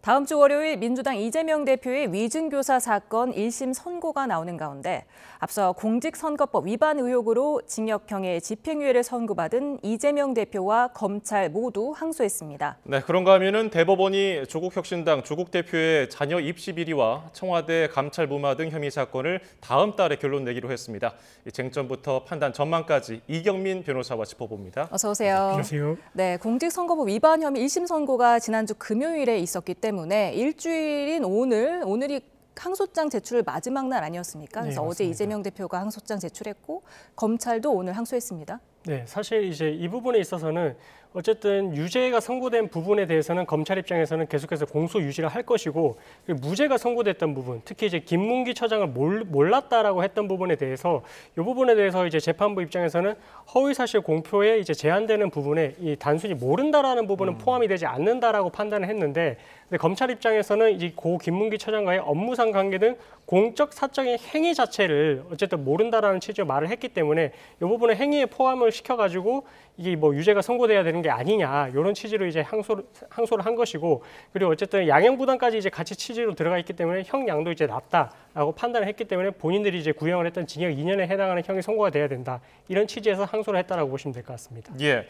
다음 주 월요일 민주당 이재명 대표의 위증교사 사건 1심 선고가 나오는 가운데 앞서 공직선거법 위반 의혹으로 징역형의 집행유예를 선고받은 이재명 대표와 검찰 모두 항소했습니다. 네, 그런가 하면은 대법원이 조국혁신당 조국 대표의 자녀 입시 비리와 청와대 감찰 무마 등 혐의 사건을 다음 달에 결론 내기로 했습니다. 이 쟁점부터 판단 전망까지 이경민 변호사와 짚어봅니다. 어서 오세요. 안녕하세요. 네, 공직선거법 위반 혐의 1심 선고가 지난주 금요일에 있었기 때문에 일주일인 오늘이 항소장 제출 마지막 날 아니었습니까? 그래서 네, 어제 맞습니다. 이재명 대표가 항소장 제출했고 검찰도 오늘 항소했습니다. 네, 사실 이제 이 부분에 있어서는 어쨌든 유죄가 선고된 부분에 대해서는 검찰 입장에서는 계속해서 공소 유지를 할 것이고, 그리고 무죄가 선고됐던 부분, 특히 이제 김문기 처장을 몰랐다라고 했던 부분에 대해서 이 부분에 대해서 이제 재판부 입장에서는 허위사실 공표에 이제 제한되는 부분에 이 단순히 모른다라는 부분은 포함이 되지 않는다라고 판단을 했는데, 근데 검찰 입장에서는 이 고 김문기 처장과의 업무상 관계 등 공적 사적인 행위 자체를 어쨌든 모른다라는 취지로 말을 했기 때문에 이 부분에 행위에 포함을 시켜가지고 이게 뭐 유죄가 선고돼야 되는 게 아니냐 이런 취지로 이제 항소를 한 것이고, 그리고 어쨌든 양형 부담까지 이제 같이 취지로 들어가 있기 때문에 형량도 이제 낮다라고 판단을 했기 때문에 본인들이 이제 구형을 했던 징역 2년에 해당하는 형이 선고가 돼야 된다 이런 취지에서 항소를 했다라고 보시면 될 것 같습니다. 예,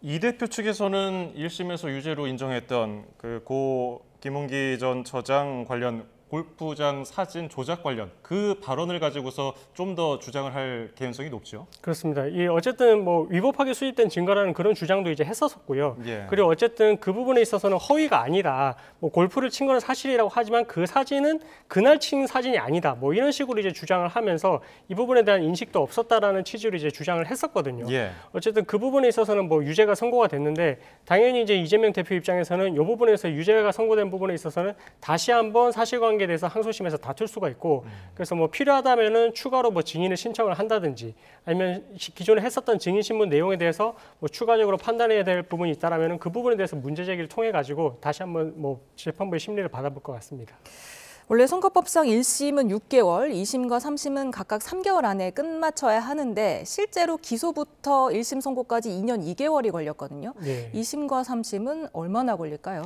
이 대표 측에서는 1심에서 유죄로 인정했던 그 고 김문기 전 처장 관련 골프장 사진 조작 관련 그 발언을 가지고서 좀 더 주장을 할 개연성이 높죠. 그렇습니다. 이 어쨌든 뭐 위법하게 수집된 증거라는 그런 주장도 이제 했었었고요. 예. 그리고 어쨌든 그 부분에 있어서는 허위가 아니다. 뭐 골프를 친 건 사실이라고 하지만 그 사진은 그날 친 사진이 아니다. 뭐 이런 식으로 이제 주장을 하면서 이 부분에 대한 인식도 없었다라는 취지로 이제 주장을 했었거든요. 예. 어쨌든 그 부분에 있어서는 뭐 유죄가 선고가 됐는데, 당연히 이제 이재명 대표 입장에서는 이 부분에서 유죄가 선고된 부분에 있어서는 다시 한번 사실관계에 대해서 항소심에서 다툴 수가 있고, 그래서 뭐 필요하다면은 추가로 뭐 증인을 신청을 한다든지 아니면 기존에 했었던 증인 신문 내용에 대해서 뭐 추가적으로 판단해야 될 부분이 있다라면은 그 부분에 대해서 문제 제기를 통해 가지고 다시 한번 뭐 재판부의 심리를 받아볼 것 같습니다. 원래 선거법상 1심은 6개월, 2심과 3심은 각각 3개월 안에 끝마쳐야 하는데 실제로 기소부터 1심 선고까지 2년 2개월이 걸렸거든요. 네. 2심과 3심은 얼마나 걸릴까요?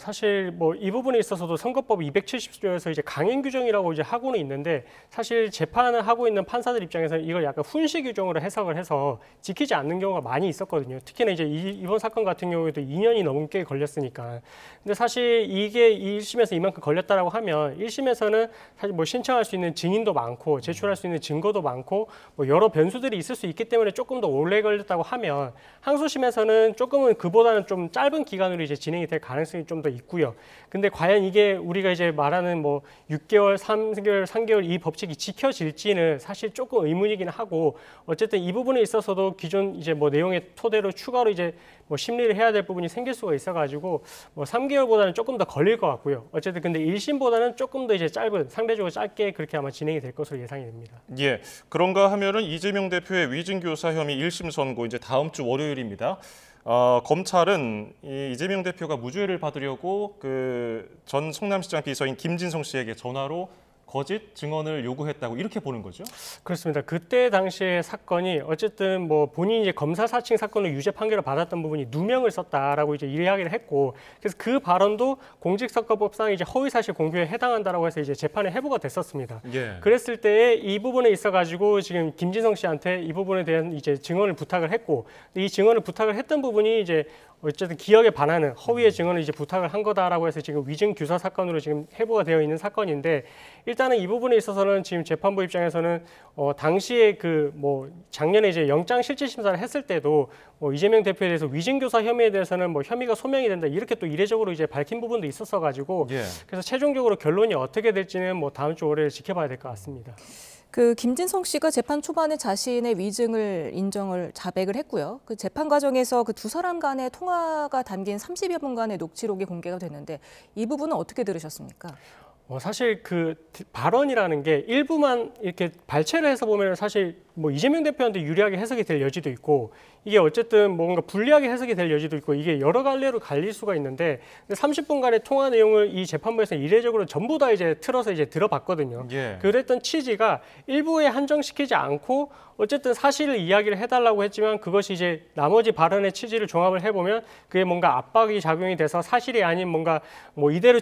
사실 뭐 이 부분에 있어서도 선거법 270조에서 이제 강행 규정이라고 이제 하고는 있는데, 사실 재판을 하고 있는 판사들 입장에서는 이걸 약간 훈시 규정으로 해석을 해서 지키지 않는 경우가 많이 있었거든요. 특히나 이제 이번 사건 같은 경우에도 2년이 넘게 걸렸으니까. 근데 사실 이게 1심에서 이만큼 걸렸다라고 하면 1심에서는 사실 뭐 신청할 수 있는 증인도 많고 제출할 수 있는 증거도 많고 뭐 여러 변수들이 있을 수 있기 때문에 조금 더 오래 걸렸다고 하면, 항소심에서는 조금은 그보다는 좀 짧은 기간으로 이제 진행이 될 가능성이 좀 더 있고요. 근데 과연 이게 우리가 이제 말하는 뭐 6개월, 3개월 이 법칙이 지켜질지는 사실 조금 의문이긴 하고, 어쨌든 이 부분에 있어서도 기존 이제 뭐 내용의 토대로 추가로 이제 뭐 심리를 해야 될 부분이 생길 수가 있어가지고 뭐 3개월보다는 조금 더 걸릴 것 같고요. 어쨌든 근데 1심보다는 조금 더 이제 짧은, 상대적으로 짧게 그렇게 아마 진행이 될 것으로 예상이 됩니다. 예, 그런가 하면은 이재명 대표의 위증교사 혐의 1심 선고 이제 다음 주 월요일입니다. 검찰은 이재명 대표가 무죄를 받으려고 그 전 성남시장 비서인 김진성 씨에게 전화로 거짓 증언을 요구했다고 이렇게 보는 거죠? 그렇습니다. 그때 당시의 사건이 어쨌든 뭐 본인이 이제 검사 사칭 사건으로 유죄 판결을 받았던 부분이 누명을 썼다라고 이제 이야기를 했고, 그래서 그 발언도 공직선거법상 이제 허위사실 공표에 해당한다라고 해서 이제 재판에 회부가 됐었습니다. 예. 그랬을 때 이 부분에 있어가지고 지금 김진성 씨한테 이 부분에 대한 이제 증언을 부탁을 했고, 이 증언을 부탁을 했던 부분이 이제 어쨌든 기억에 반하는 허위의 증언을 이제 부탁을 한 거다라고 해서 지금 위증 교사 사건으로 지금 회부가 되어 있는 사건인데, 일단은 이 부분에 있어서는 지금 재판부 입장에서는 당시에 그 뭐 작년에 이제 영장 실질 심사를 했을 때도 이재명 대표에 대해서 위증 교사 혐의에 대해서는 뭐 혐의가 소명이 된다 이렇게 또 이례적으로 이제 밝힌 부분도 있었어 가지고 예. 그래서 최종적으로 결론이 어떻게 될지는 뭐 다음 주 월요일 지켜봐야 될 것 같습니다. 그 김진성 씨가 재판 초반에 자신의 위증을 인정을 자백을 했고요. 그 재판 과정에서 그 두 사람 간의 통화가 담긴 30여 분간의 녹취록이 공개가 됐는데 이 부분은 어떻게 들으셨습니까? 사실 그 발언이라는 게 일부만 이렇게 발췌를 해서 보면 사실 뭐 이재명 대표한테 유리하게 해석이 될 여지도 있고, 이게 어쨌든 뭔가 불리하게 해석이 될 여지도 있고 이게 여러 갈래로 갈릴 수가 있는데 30분간의 통화 내용을 이 재판부에서 이례적으로 전부 다 이제 틀어서 이제 들어봤거든요. 예. 그랬던 취지가 일부에 한정시키지 않고 어쨌든 사실을 이야기를 해달라고 했지만 그것이 이제 나머지 발언의 취지를 종합을 해보면 그게 뭔가 압박이 작용이 돼서 사실이 아닌 뭔가 뭐 이대로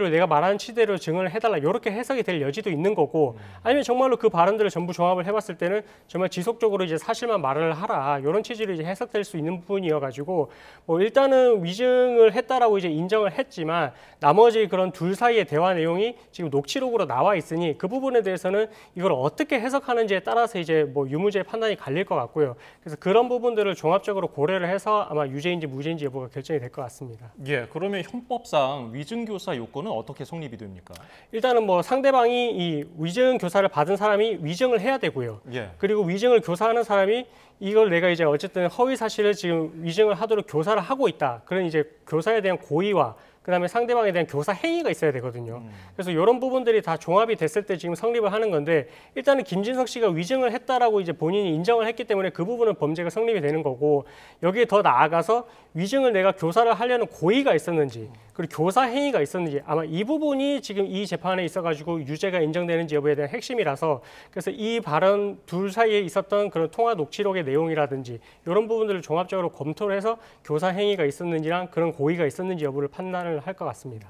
내가 말하는 취지대로 증언을 해달라 이렇게 해석이 될 여지도 있는 거고 아니면 정말로 그 발언들을 전부 종합을 해봤을 때는 정말 지속적으로 이제 사실만 말을 하라 이런 취지로 이제 해석될 수 있는 부분이어가지고 뭐 일단은 위증을 했다라고 이제 인정을 했지만 나머지 그런 둘 사이의 대화 내용이 지금 녹취록으로 나와 있으니 그 부분에 대해서는 이걸 어떻게 해석하는지에 따라서 이제 뭐 유무죄의 판단이 갈릴 것 같고요. 그래서 그런 부분들을 종합적으로 고려를 해서 아마 유죄인지 무죄인지 여부가 결정이 될 것 같습니다. 예, 그러면 형법상 위증교사 요건은 어떻게 성립이 됩니까? 일단은 뭐 상대방이 이 위증 교사를 받은 사람이 위증을 해야 되고요. 예. 그리고 위증을 교사하는 사람이 이걸 내가 이제 어쨌든 허위 사실을 지금 위증을 하도록 교사를 하고 있다. 그런 이제 교사에 대한 고의와 그다음에 상대방에 대한 교사 행위가 있어야 되거든요. 그래서 이런 부분들이 다 종합이 됐을 때 지금 성립을 하는 건데 일단은 김진석 씨가 위증을 했다라고 이제 본인이 인정을 했기 때문에 그 부분은 범죄가 성립이 되는 거고 여기에 더 나아가서 위증을 내가 교사를 하려는 고의가 있었는지 그리고 교사 행위가 있었는지 아마 이 부분이 지금 이 재판에 있어가지고 유죄가 인정되는지 여부에 대한 핵심이라서 그래서 이 발언 둘 사이에 있었던 그런 통화 녹취록의 내용이라든지 이런 부분들을 종합적으로 검토를 해서 교사 행위가 있었는지랑 그런 고의가 있었는지 여부를 판단을 할 것 같습니다.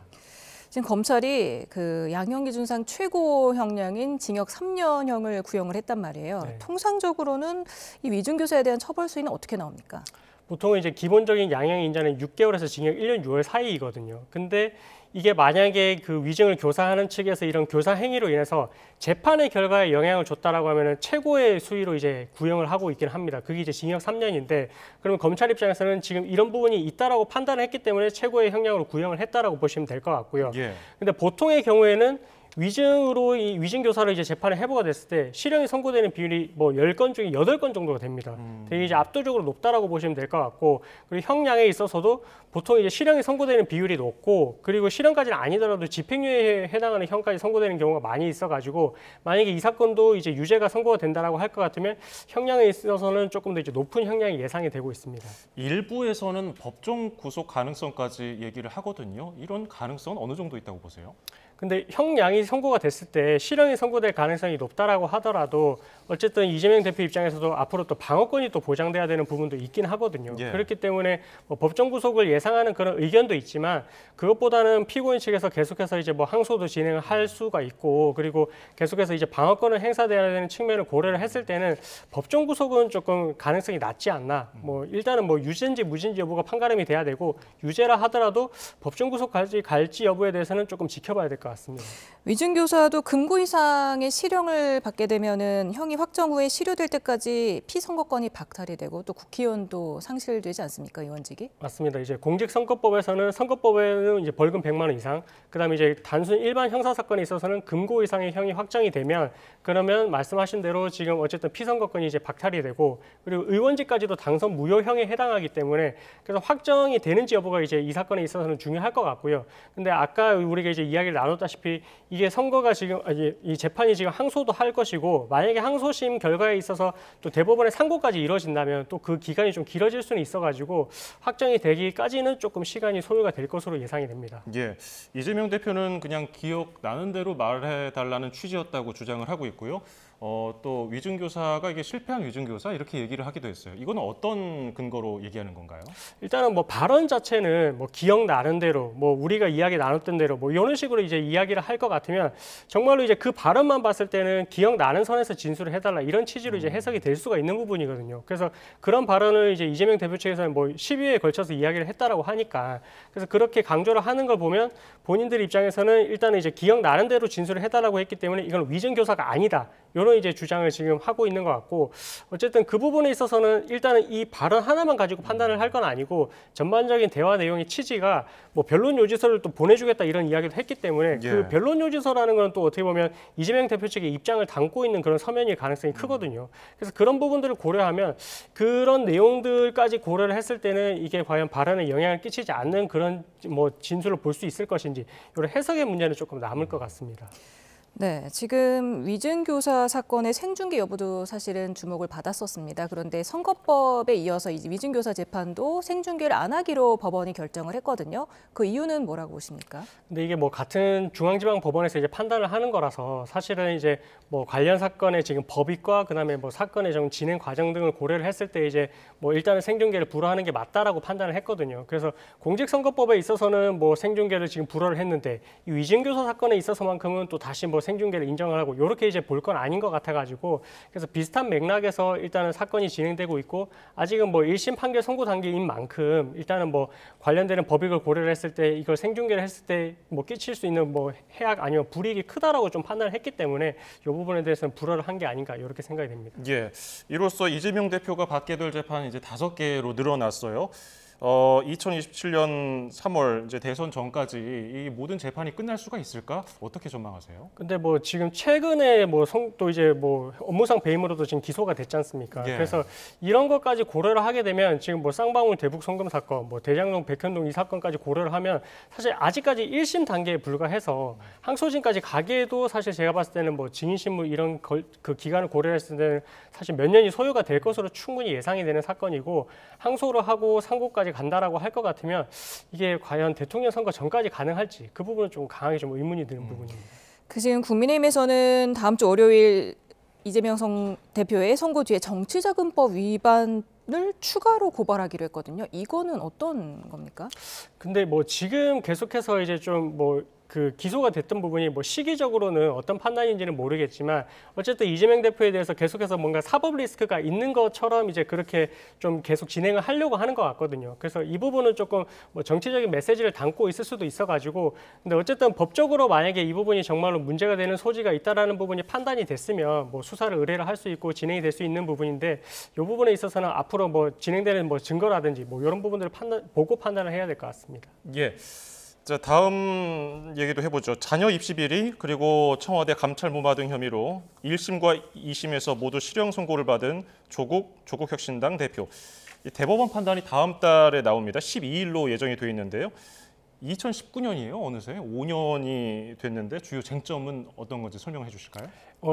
지금 검찰이 그 양형기 준상 최고 형량인 징역 3년형을 구형을 했단 말이에요. 네. 통상적으로는 이 위증교사에 대한 처벌 수위는 어떻게 나옵니까? 보통은 이제 기본적인 양형 인자는 6개월에서 징역 1년 6월 사이거든요. 근데 이게 만약에 그 위증을 교사하는 측에서 이런 교사 행위로 인해서 재판의 결과에 영향을 줬다라고 하면은 최고의 수위로 이제 구형을 하고 있긴 합니다. 그게 이제 징역 3년인데 그러면 검찰 입장에서는 지금 이런 부분이 있다라고 판단을 했기 때문에 최고의 형량으로 구형을 했다라고 보시면 될 것 같고요. 예. 근데 보통의 경우에는 위증으로 이 위증 교사를 이제 재판에 회부가 됐을 때 실형이 선고되는 비율이 뭐 10건 중에 8건 정도가 됩니다. 되게 이제 압도적으로 높다라고 보시면 될 것 같고 그리고 형량에 있어서도 보통 이제 실형이 선고되는 비율이 높고 그리고 실형까지는 아니더라도 집행유예에 해당하는 형까지 선고되는 경우가 많이 있어가지고 만약에 이 사건도 이제 유죄가 선고가 된다라고 할 것 같으면 형량에 있어서는 조금 더 이제 높은 형량이 예상이 되고 있습니다. 일부에서는 법정 구속 가능성까지 얘기를 하거든요. 이런 가능성은 어느 정도 있다고 보세요? 근데 형량이 선고가 됐을 때 실형이 선고될 가능성이 높다라고 하더라도 어쨌든 이재명 대표 입장에서도 앞으로 또 방어권이 또 보장돼야 되는 부분도 있긴 하거든요. 예. 그렇기 때문에 뭐 법정 구속을 예상하는 그런 의견도 있지만 그것보다는 피고인 측에서 계속해서 이제 뭐 항소도 진행을 할 수가 있고 그리고 계속해서 이제 방어권을 행사돼야 되는 측면을 고려를 했을 때는 법정 구속은 조금 가능성이 낮지 않나. 뭐 일단은 뭐 유죄인지 무죄인지 여부가 판가름이 돼야 되고 유죄라 하더라도 법정 구속까지 갈지 여부에 대해서는 조금 지켜봐야 될 것 같습니다. 위증교사도 금고 이상의 실형을 받게 되면은 형이 확정 후에 실효될 때까지 피선거권이 박탈이 되고 또 국회의원도 상실되지 않습니까, 의원직이? 맞습니다. 이제 공직선거법에서는 선거법에는 이제 벌금 100만 원 이상, 그다음에 이제 단순 일반 형사 사건에 있어서는 금고 이상의 형이 확정이 되면 그러면 말씀하신 대로 지금 어쨌든 피선거권이 이제 박탈이 되고 그리고 의원직까지도 당선 무효형에 해당하기 때문에 그래서 확정이 되는지 여부가 이제 이 사건에 있어서는 중요할 것 같고요. 근데 아까 우리가 이제 이야기를 나눴다시피 이게 선거가 지금 이 재판이 지금 항소도 할 것이고 만약에 항소심 결과에 있어서 또 대법원의 상고까지 이루어진다면 또 그 기간이 좀 길어질 수는 있어가지고 확정이 되기까지는 조금 시간이 소요가 될 것으로 예상이 됩니다. 예, 이재명 대표는 그냥 기억 나는 대로 말해달라는 취지였다고 주장을 하고 있고요. 또 위증교사가 이게 실패한 위증교사 이렇게 얘기를 하기도 했어요. 이거는 어떤 근거로 얘기하는 건가요? 일단은 뭐 발언 자체는 뭐 기억 나는 대로 뭐 우리가 이야기 나눴던 대로 뭐 이런 식으로 이제 이야기를 할 것 같으면 정말로 이제 그 발언만 봤을 때는 기억 나는 선에서 진술을 해달라 이런 취지로 이제 해석이 될 수가 있는 부분이거든요. 그래서 그런 발언을 이제 이재명 대표 측에서는 뭐 10위에 걸쳐서 이야기를 했다라고 하니까 그래서 그렇게 강조를 하는 걸 보면 본인들 입장에서는 일단은 이제 기억 나는 대로 진술을 해달라고 했기 때문에 이건 위증교사가 아니다. 이런 이제 주장을 지금 하고 있는 것 같고 어쨌든 그 부분에 있어서는 일단은 이 발언 하나만 가지고 판단을 할 건 아니고 전반적인 대화 내용의 취지가 뭐 변론 요지서를 또 보내주겠다 이런 이야기도 했기 때문에 예. 그 변론 요지서라는 건 또 어떻게 보면 이재명 대표 측의 입장을 담고 있는 그런 서면일 가능성이 크거든요. 그래서 그런 부분들을 고려하면 그런 내용들까지 고려를 했을 때는 이게 과연 발언에 영향을 끼치지 않는 그런 뭐 진술을 볼 수 있을 것인지 이런 해석의 문제는 조금 남을 것 같습니다. 네, 지금 위증교사 사건의 생중계 여부도 사실은 주목을 받았었습니다. 그런데 선거법에 이어서 이 위증교사 재판도 생중계를 안 하기로 법원이 결정을 했거든요. 그 이유는 뭐라고 보십니까? 근데 이게 뭐 같은 중앙지방법원에서 이제 판단을 하는 거라서 사실은 이제 뭐 관련 사건의 지금 법익과 그다음에 뭐 사건의 좀 진행 과정 등을 고려를 했을 때 이제 뭐 일단은 생중계를 불허하는 게 맞다라고 판단을 했거든요. 그래서 공직선거법에 있어서는 뭐 생중계를 지금 불허를 했는데 이 위증교사 사건에 있어서만큼은 또 다시 뭐 생중계를 인정을 하고 이렇게 이제 볼 건 아닌 것 같아가지고 그래서 비슷한 맥락에서 일단은 사건이 진행되고 있고 아직은 뭐 1심 판결 선고 단계인 만큼 일단은 뭐 관련되는 법익을 고려를 했을 때 이걸 생중계를 했을 때 뭐 끼칠 수 있는 뭐 해악 아니면 불이익이 크다라고 좀 판단을 했기 때문에 이 부분에 대해서는 불허를 한 게 아닌가 이렇게 생각이 됩니다. 예, 이로써 이재명 대표가 받게 될 재판이 이제 5개로 늘어났어요. 2027년 3월 이제 대선 전까지 이 모든 재판이 끝날 수가 있을까? 어떻게 전망하세요? 근데 뭐 지금 최근에 뭐 또 이제 뭐 업무상 배임으로도 지금 기소가 됐지 않습니까? 예. 그래서 이런 것까지 고려를 하게 되면 지금 뭐 쌍방울 대북 송금 사건, 뭐 대장동 백현동 이 사건까지 고려를 하면 사실 아직까지 1심 단계에 불과해서 항소심까지 가기에도 사실 제가 봤을 때는 뭐 증인신문 이런 그 기간을 고려했을 때는 사실 몇 년이 소요가 될 것으로 충분히 예상이 되는 사건이고 항소를 하고 상고까지 간다라고 할 것 같으면 이게 과연 대통령 선거 전까지 가능할지 그 부분은 좀 강하게 좀 의문이 드는 부분입니다. 그 지금 국민의힘에서는 다음 주 월요일 이재명 대표의 선거 뒤에 정치자금법 위반을 추가로 고발하기로 했거든요. 이거는 어떤 겁니까? 근데 뭐 지금 계속해서 이제 좀 뭐 그 기소가 됐던 부분이 뭐 시기적으로는 어떤 판단인지는 모르겠지만 어쨌든 이재명 대표에 대해서 계속해서 뭔가 사법 리스크가 있는 것처럼 이제 그렇게 좀 계속 진행을 하려고 하는 것 같거든요. 그래서 이 부분은 조금 뭐 정치적인 메시지를 담고 있을 수도 있어가지고 근데 어쨌든 법적으로 만약에 이 부분이 정말로 문제가 되는 소지가 있다라는 부분이 판단이 됐으면 뭐 수사를 의뢰를 할 수 있고 진행이 될 수 있는 부분인데 이 부분에 있어서는 앞으로 뭐 진행되는 뭐 증거라든지 뭐 이런 부분들을 보고 판단을 해야 될 것 같습니다. 예. 자, 다음 얘기도 해보죠. 자녀 입시 비리 그리고 청와대 감찰 무마 등 혐의로 1심과 2심에서 모두 실형 선고를 받은 조국혁신당 대표. 이 대법원 판단이 다음 달에 나옵니다. 12일로 예정이 돼 있는데요. 2019년이에요. 어느새 5년이 됐는데 주요 쟁점은 어떤 건지 설명해 주실까요?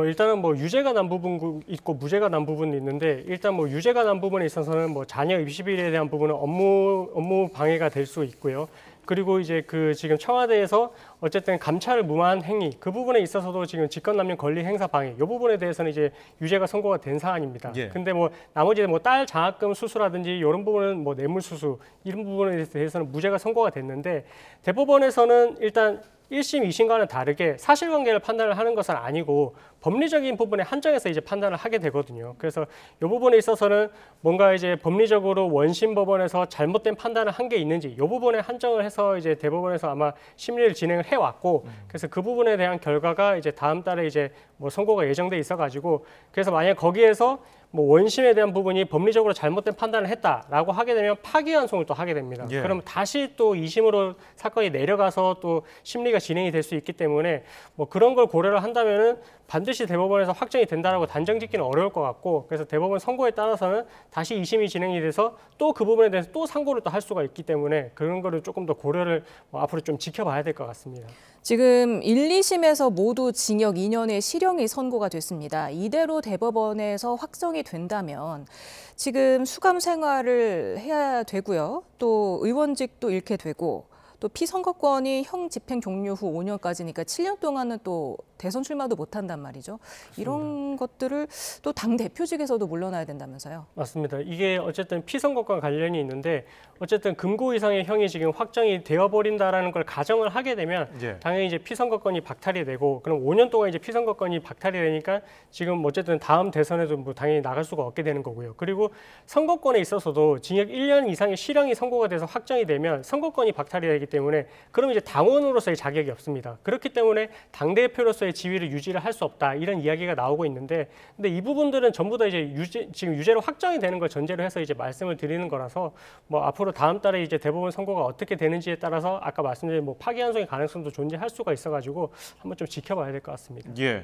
일단은 뭐 유죄가 난 부분 있고 무죄가 난 부분이 있는데 일단 뭐 유죄가 난 부분에 있어서는 뭐 자녀 입시 비리에 대한 부분은 업무 방해가 될 수 있고요. 그리고 이제 그 지금 청와대에서 어쨌든 감찰을 무마한 행위 그 부분에 있어서도 지금 직권남용 권리 행사 방해 이 부분에 대해서는 이제 유죄가 선고가 된 사안입니다. 예. 근데 뭐 나머지 뭐 딸 장학금 수수라든지 이런 부분은 뭐 뇌물 수수 이런 부분에 대해서는 무죄가 선고가 됐는데 대법원에서는 일단 1심, 2심과는 다르게 사실관계를 판단을 하는 것은 아니고 법리적인 부분에 한정해서 이제 판단을 하게 되거든요. 그래서 이 부분에 있어서는 뭔가 이제 법리적으로 원심 법원에서 잘못된 판단을 한 게 있는지 이 부분에 한정을 해서 이제 대법원에서 아마 심리를 진행을 해왔고 그래서 그 부분에 대한 결과가 이제 다음 달에 이제 뭐 선고가 예정돼 있어가지고 그래서 만약 거기에서 뭐 원심에 대한 부분이 법리적으로 잘못된 판단을 했다라고 하게 되면 파기환송을 또 하게 됩니다. 예. 그럼 다시 또 2심으로 사건이 내려가서 또 심리가 진행이 될 수 있기 때문에 뭐 그런 걸 고려를 한다면은 반드시 대법원에서 확정이 된다라고 단정짓기는 어려울 것 같고 그래서 대법원 선고에 따라서는 다시 2심이 진행이 돼서 또 그 부분에 대해서 또 상고를 또 할 수가 있기 때문에 그런 거를 조금 더 고려를 앞으로 좀 지켜봐야 될 것 같습니다. 지금 1, 2심에서 모두 징역 2년의 실형이 선고가 됐습니다. 이대로 대법원에서 확정이 된다면 지금 수감 생활을 해야 되고요. 또 의원직도 잃게 되고 또 피선거권이 형 집행 종료 후 5년까지니까 7년 동안은 또 대선 출마도 못한단 말이죠. 이런 것들을 또 당 대표직에서도 물러나야 된다면서요. 맞습니다. 이게 어쨌든 피선거과 관련이 있는데 어쨌든 금고 이상의 형이 지금 확정이 되어버린다라는 걸 가정을 하게 되면 예. 당연히 이제 피선거권이 박탈이 되고 그럼 5년 동안 이제 피선거권이 박탈이 되니까 지금 어쨌든 다음 대선에도 뭐 당연히 나갈 수가 없게 되는 거고요. 그리고 선거권에 있어서도 징역 1년 이상의 실형이 선고가 돼서 확정이 되면 선거권이 박탈이 되기 때문에 그럼 이제 당원으로서의 자격이 없습니다. 그렇기 때문에 당대표로서의 지위를 유지를 할 수 없다 이런 이야기가 나오고 있는데 근데 이 부분들은 전부 다 이제 지금 유죄로 확정이 되는 걸 전제로 해서 이제 말씀을 드리는 거라서 뭐 앞으로 다음 달에 이제 대법원 선고가 어떻게 되는지에 따라서 아까 말씀드린 뭐 파기환송의 가능성도 존재할 수가 있어가지고 한번 좀 지켜봐야 될 것 같습니다. 예.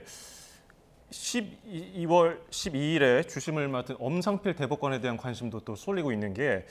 12월 12일에 주심을 맡은 엄상필 대법관에 대한 관심도 또 쏠리고 있는 게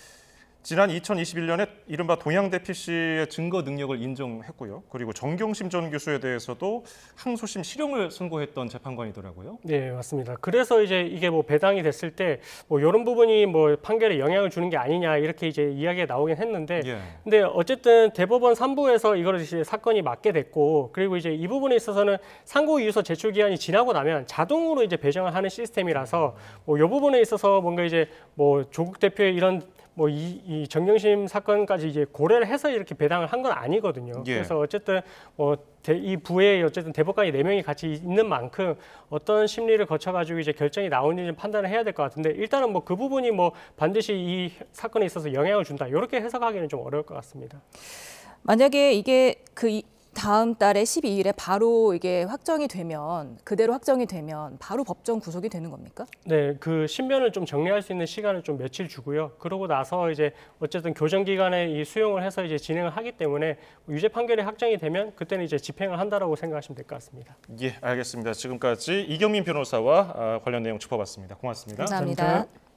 지난 2021년에 이른바 동양대 PC의 증거 능력을 인정했고요. 그리고 정경심 전 교수에 대해서도 항소심 실형을 선고했던 재판관이더라고요. 네, 맞습니다. 그래서 이제 이게 뭐 배당이 됐을 때 뭐 이런 부분이 뭐 판결에 영향을 주는 게 아니냐 이렇게 이제 이야기가 나오긴 했는데, 예. 근데 어쨌든 대법원 3부에서 이걸 이제 사건이 맞게 됐고, 그리고 이제 이 부분에 있어서는 상고 이유서 제출 기한이 지나고 나면 자동으로 이제 배정을 하는 시스템이라서 뭐 이 부분에 있어서 뭔가 이제 뭐 조국 대표의 이런 뭐 이 정경심 사건까지 이제 고려를 해서 이렇게 배당을 한 건 아니거든요. 예. 그래서 어쨌든 뭐 이 부에 어쨌든 대법관이 4명이 같이 있는 만큼 어떤 심리를 거쳐가지고 이제 결정이 나오는지 판단을 해야 될 것 같은데, 일단은 뭐 그 부분이 뭐 반드시 이 사건에 있어서 영향을 준다 이렇게 해석하기는 좀 어려울 것 같습니다. 만약에 이게 다음 달에 12일에 바로 이게 확정이 되면, 그대로 확정이 되면 바로 법정 구속이 되는 겁니까? 네, 그 신변을 좀 정리할 수 있는 시간을 좀 며칠 주고요. 그러고 나서 이제 어쨌든 교정 기간에 이 수용을 해서 이제 진행을 하기 때문에 유죄 판결이 확정이 되면 그때는 이제 집행을 한다라고 생각하시면 될 것 같습니다. 예, 알겠습니다. 지금까지 이경민 변호사와 관련 내용 짚어봤습니다. 고맙습니다. 감사합니다. 감사합니다.